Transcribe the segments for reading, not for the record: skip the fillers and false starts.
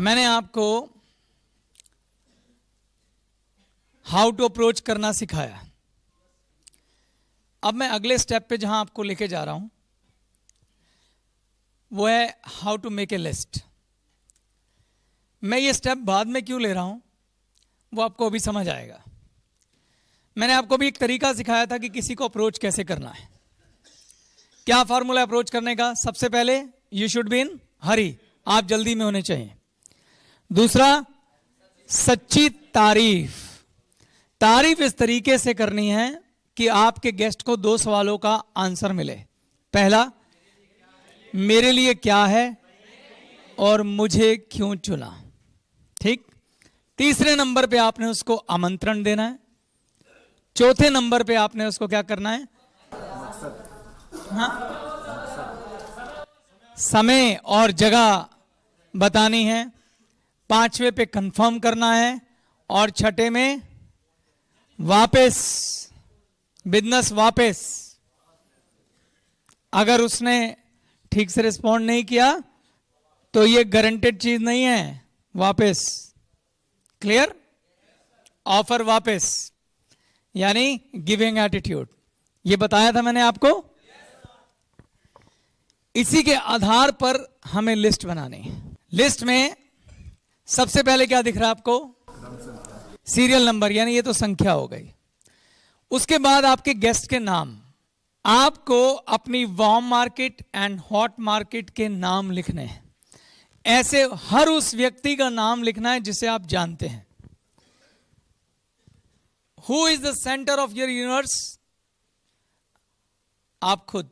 मैंने आपको how to approach करना सिखाया। अब मैं अगले स्टेप पे जहां आपको लेके जा रहा हूं वो है how to make a list. मैं ये स्टेप बाद में क्यों ले रहा हूं वो आपको अभी समझ आएगा। मैंने आपको भी एक तरीका सिखाया था कि किसी को अप्रोच कैसे करना है। क्या फॉर्मूला अप्रोच करने का? सबसे पहले यू शुड बी इन हरी, आप जल्दी में होने चाहिए। दूसरा, सच्ची तारीफ। तारीफ इस तरीके से करनी है कि आपके गेस्ट को 2 सवालों का आंसर मिले। पहला, मेरे लिए क्या है और मुझे क्यों चुना। ठीक। तीसरे नंबर पे आपने उसको आमंत्रण देना है। चौथे नंबर पे आपने उसको क्या करना है? हाँ, समय और जगह बतानी है। 5वें पे कंफर्म करना है और 6ठे में वापस बिजनेस वापस। अगर उसने ठीक से रिस्पॉन्ड नहीं किया तो ये गारंटेड चीज नहीं है, वापस। क्लियर? ऑफर वापस, यानी गिविंग एटीट्यूड। ये बताया था मैंने आपको। इसी के आधार पर हमें लिस्ट बनानी है। लिस्ट में सबसे पहले क्या दिख रहा है आपको? सीरियल नंबर, यानी ये तो संख्या हो गई। उसके बाद आपके गेस्ट के नाम। आपको अपनी warm market and hot market के नाम लिखने हैं। ऐसे हर उस व्यक्ति का नाम लिखना है जिसे आप जानते हैं। Who is the centre of your universe? आप खुद।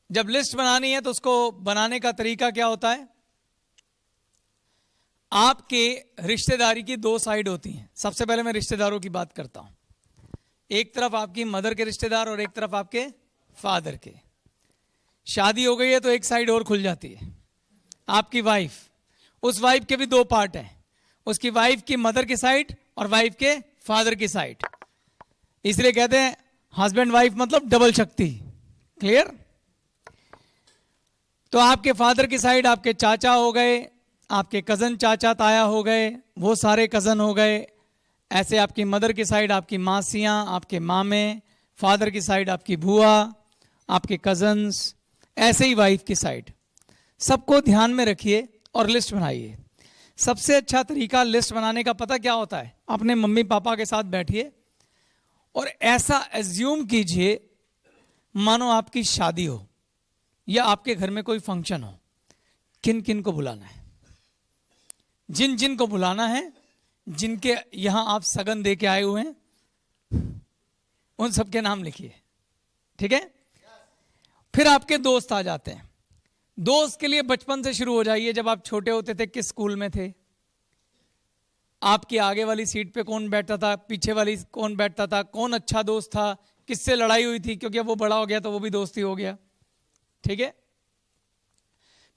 जब लिस्ट बनानी है तो उसको बनाने का तरीका क्या होता है? आपके रिश्तेदारी की 2 साइड होती हैं। सबसे पहले मैं रिश्तेदारों की बात करता हूं। एक तरफ आपकी मदर के रिश्तेदार और एक तरफ आपके फादर के। शादी हो गई है तो एक साइड और खुल जाती है, आपकी वाइफ। उस वाइफ के भी 2 पार्ट हैं, उसकी वाइफ की मदर की साइड और वाइफ के फादर की साइड। इसलिए कहते हैं हस्बैंड वाइफ मतलब डबल शक्ति। क्लियर? तो आपके फादर की साइड आपके चाचा हो गए, आपके कजन चाचा ताया हो गए, वो सारे कजन हो गए। ऐसे आपकी मदर की साइड आपकी मासियां, आपके मामे, फादर की साइड आपकी बुआ, आपके कजन्स, ऐसे ही वाइफ की साइड। सबको ध्यान में रखिए और लिस्ट बनाइए। सबसे अच्छा तरीका लिस्ट बनाने का पता क्या होता है? अपने मम्मी पापा के साथ बैठिए और ऐसा एज्यूम कीजिए मानो आपकी शादी हो या आपके घर में कोई फंक्शन हो। किन किन को बुलाना है, जिन जिन को बुलाना है, जिनके यहां आप सगन दे के आए हुए हैं, उन सबके नाम लिखिए। ठीक है? फिर आपके दोस्त आ जाते हैं। दोस्त के लिए बचपन से शुरू हो जाइए। जब आप छोटे होते थे किस स्कूल में थे? आपकी आगे वाली सीट पे कौन बैठता था, पीछे वाली कौन बैठता था, कौन अच्छा दोस्त था, किससे लड़ाई हुई थी, क्योंकि अब वो बड़ा हो गया तो वो भी दोस्ती हो गया। ठीक है?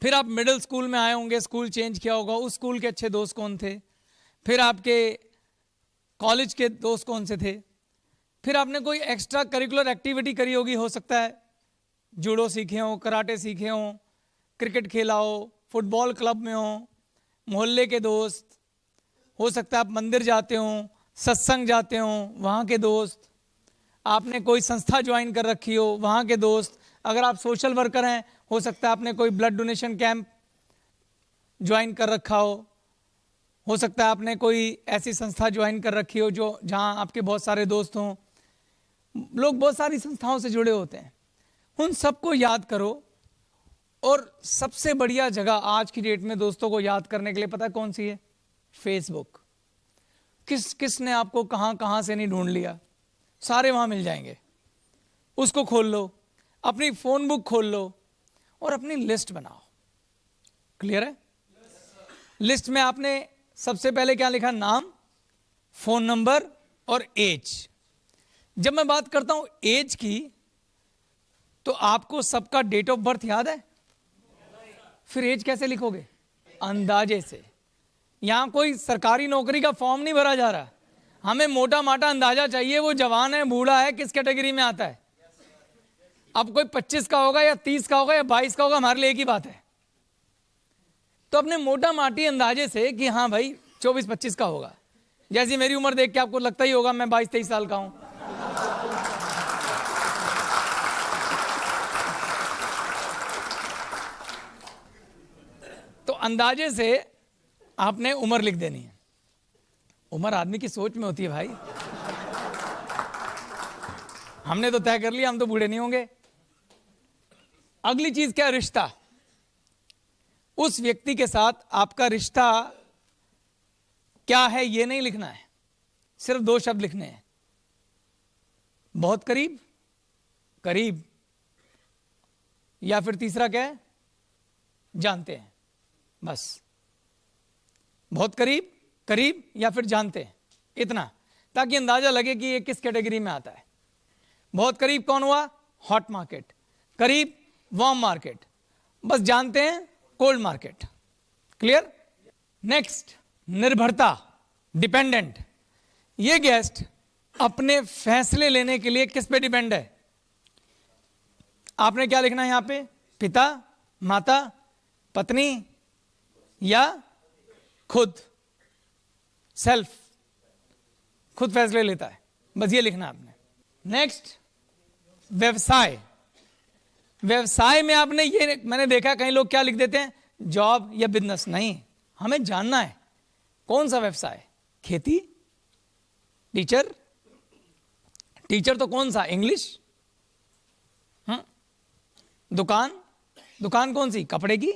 फिर आप मिडिल स्कूल में आए होंगे, स्कूल चेंज किया होगा, उस स्कूल के अच्छे दोस्त कौन थे। फिर आपके कॉलेज के दोस्त कौन से थे। फिर आपने कोई एक्स्ट्रा करिकुलर एक्टिविटी करी होगी, हो सकता है जूडो सीखे हो, कराटे सीखे हो, क्रिकेट खेला हो, फुटबॉल क्लब में हो, मोहल्ले के दोस्त। हो सकता है आप मंदिर जाते हो, सत्संग जाते हो, वहाँ के दोस्त। आपने कोई संस्था ज्वाइन कर रखी हो, वहाँ के दोस्त। अगर आप सोशल वर्कर हैं, हो सकता है आपने कोई ब्लड डोनेशन कैंप ज्वाइन कर रखा हो सकता है आपने कोई ऐसी संस्था ज्वाइन कर रखी हो जो जहाँ आपके बहुत सारे दोस्त हों। लोग बहुत सारी संस्थाओं से जुड़े होते हैं। उन सबको याद करो। और सबसे बढ़िया जगह आज की डेट में दोस्तों को याद करने के लिए पता है कौन सी है? फेसबुक। किसने आपको कहां कहां से नहीं ढूंढ लिया, सारे वहां मिल जाएंगे। उसको खोल लो, अपनी फोन बुक खोल लो और अपनी लिस्ट बनाओ। क्लियर है? लिस्ट में आपने सबसे पहले क्या लिखा? नाम, फोन नंबर और एज। जब मैं बात करता हूं एज की तो आपको सबका डेट ऑफ बर्थ याद है? फिर एज कैसे लिखोगे? अंदाजे से। यहां कोई सरकारी नौकरी का फॉर्म नहीं भरा जा रहा। हमें मोटा माटा अंदाजा चाहिए, वो जवान है, बूढ़ा है, किस कैटेगरी में आता है। अब कोई 25 का होगा या 30 का होगा या 22 का होगा, हमारे लिए एक ही बात है। तो अपने मोटा माटी अंदाजे से कि हाँ भाई 24-25 का होगा। जैसी मेरी उम्र देख के आपको लगता ही होगा मैं 22-23 साल का हूं। तो अंदाजे से आपने उम्र लिख देनी है। उम्र आदमी की सोच में होती है भाई। हमने तो तय कर लिया हम तो बूढ़े नहीं होंगे। अगली चीज क्या? रिश्ता। उस व्यक्ति के साथ आपका रिश्ता क्या है ये नहीं लिखना है, सिर्फ 2 शब्द लिखने हैं, बहुत करीब, करीब, या फिर तीसरा क्या है? जानते हैं। बस बहुत करीब, करीब या फिर जानते हैं, इतना, ताकि अंदाजा लगे कि ये किस कैटेगरी में आता है। बहुत करीब कौन हुआ? Hot market. करीब वार्म मार्केट। बस जानते हैं कोल्ड मार्केट। क्लियर? नेक्स्ट, निर्भरता, डिपेंडेंट। ये गेस्ट अपने फैसले लेने के लिए किस पे डिपेंड है? आपने क्या लिखना है यहां पे? पिता, माता, पत्नी या खुद? सेल्फ, खुद फैसले लेता है, बस ये लिखना आपने। नेक्स्ट, व्यवसाय। व्यवसाय में आपने ये, मैंने देखा कई लोग क्या लिख देते हैं? जॉब या बिजनेस। नहीं, हमें जानना है कौन सा व्यवसाय। खेती, टीचर, टीचर तो कौन सा? इंग्लिश। दुकान, दुकान कौन सी? कपड़े की।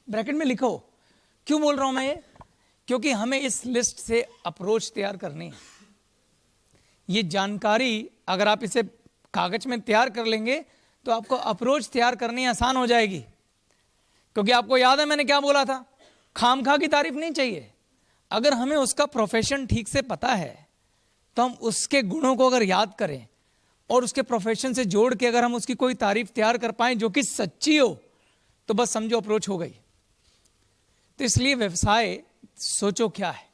ब्रैकेट में लिखो। क्यों बोल रहा हूं मैं ये? क्योंकि हमें इस लिस्ट से अप्रोच तैयार करनी है। ये जानकारी अगर आप इसे कागज में तैयार कर लेंगे तो आपको अप्रोच तैयार करनी आसान हो जाएगी। क्योंकि आपको याद है मैंने क्या बोला था? खामखा की तारीफ नहीं चाहिए। अगर हमें उसका प्रोफेशन ठीक से पता है तो हम उसके गुणों को अगर याद करें और उसके प्रोफेशन से जोड़ के अगर हम उसकी कोई तारीफ तैयार कर पाएं जो कि सच्ची हो, तो बस समझो अप्रोच हो गई। तो इसलिए व्यवसाय सोचो क्या है।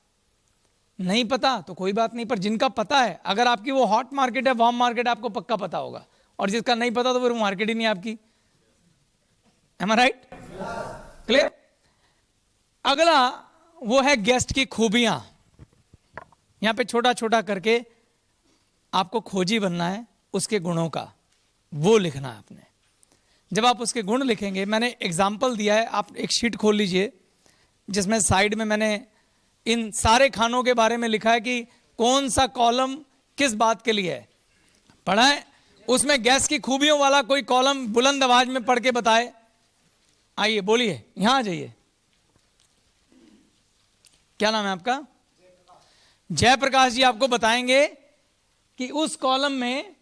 नहीं पता तो कोई बात नहीं, पर जिनका पता है, अगर आपकी वो हॉट मार्केट है, वार्म मार्केट, आपको पक्का पता होगा, और जिसका नहीं पता तो वो मार्केट ही नहीं आपकी। Am I right? क्लियर? अगला वो है गेस्ट की खूबियां। यहां पे छोटा छोटा करके आपको खोजी बनना है उसके गुणों का, वो लिखना है आपने। जब आप उसके गुण लिखेंगे, मैंने एग्जाम्पल दिया है, आप एक शीट खोल लीजिए जिसमें साइड में मैंने इन सारे खानों के बारे में लिखा है कि कौन सा कॉलम किस बात के लिए है। पढ़ा है? उसमें गेस्ट की खूबियों वाला कोई कॉलम बुलंद आवाज में पढ़ के बताए। आइए बोलिए, यहां आ जाइए। क्या नाम है आपका? जयप्रकाश जी आपको बताएंगे कि उस कॉलम में,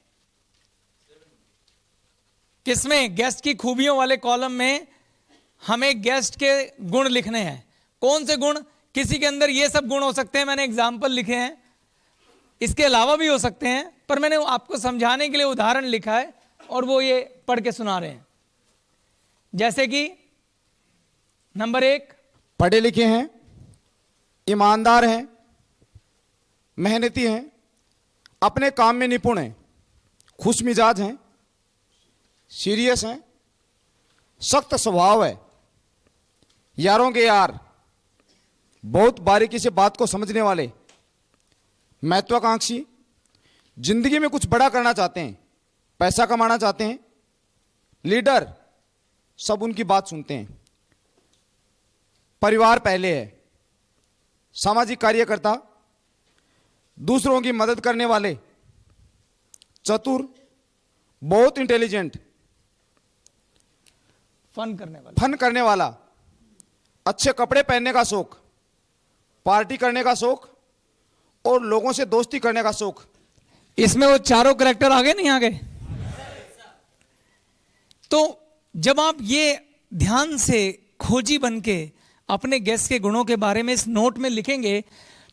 किसमें? गेस्ट की खूबियों वाले कॉलम में हमें गेस्ट के गुण लिखने हैं। कौन से गुण? किसी के अंदर ये सब गुण हो सकते हैं, मैंने एग्जाम्पल लिखे हैं, इसके अलावा भी हो सकते हैं, पर मैंने आपको समझाने के लिए उदाहरण लिखा है और वो ये पढ़ के सुना रहे हैं। जैसे कि नंबर 1, पढ़े लिखे हैं, ईमानदार हैं, मेहनती हैं, अपने काम में निपुण हैं, खुश मिजाज हैं, सीरियस हैं, सख्त स्वभाव है, यारों के यार, बहुत बारीकी से बात को समझने वाले, महत्वाकांक्षी, जिंदगी में कुछ बड़ा करना चाहते हैं, पैसा कमाना चाहते हैं, लीडर, सब उनकी बात सुनते हैं, परिवार पहले है, सामाजिक कार्यकर्ता, दूसरों की मदद करने वाले, चतुर, बहुत इंटेलिजेंट, फन करने वाला, अच्छे कपड़े पहनने का शौक, पार्टी करने का शौक और लोगों से दोस्ती करने का शौक। इसमें वो चारों कैरेक्टर आ गए नहीं? आ गए। तो जब आप ये ध्यान से खोजी बनके अपने गेस्ट के गुणों के बारे में इस नोट में लिखेंगे,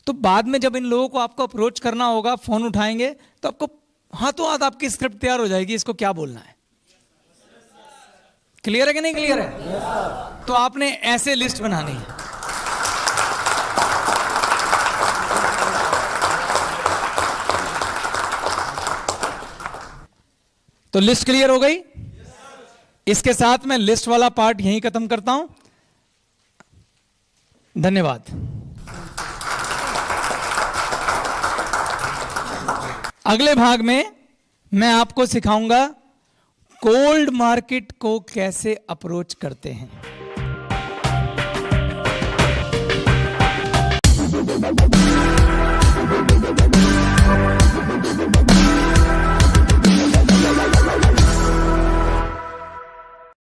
तो बाद में जब इन लोगों को आपको अप्रोच करना होगा, फोन उठाएंगे, तो आपको हाथों हाथ आपकी स्क्रिप्ट तैयार हो जाएगी, इसको क्या बोलना है। क्लियर है कि नहीं क्लियर है? तो आपने ऐसे लिस्ट बनानी है। तो लिस्ट क्लियर हो गई? इसके साथ मैं लिस्ट वाला पार्ट यहीं खत्म करता हूं। धन्यवाद। अगले भाग में मैं आपको सिखाऊंगा कोल्ड मार्केट को कैसे अप्रोच करते हैं।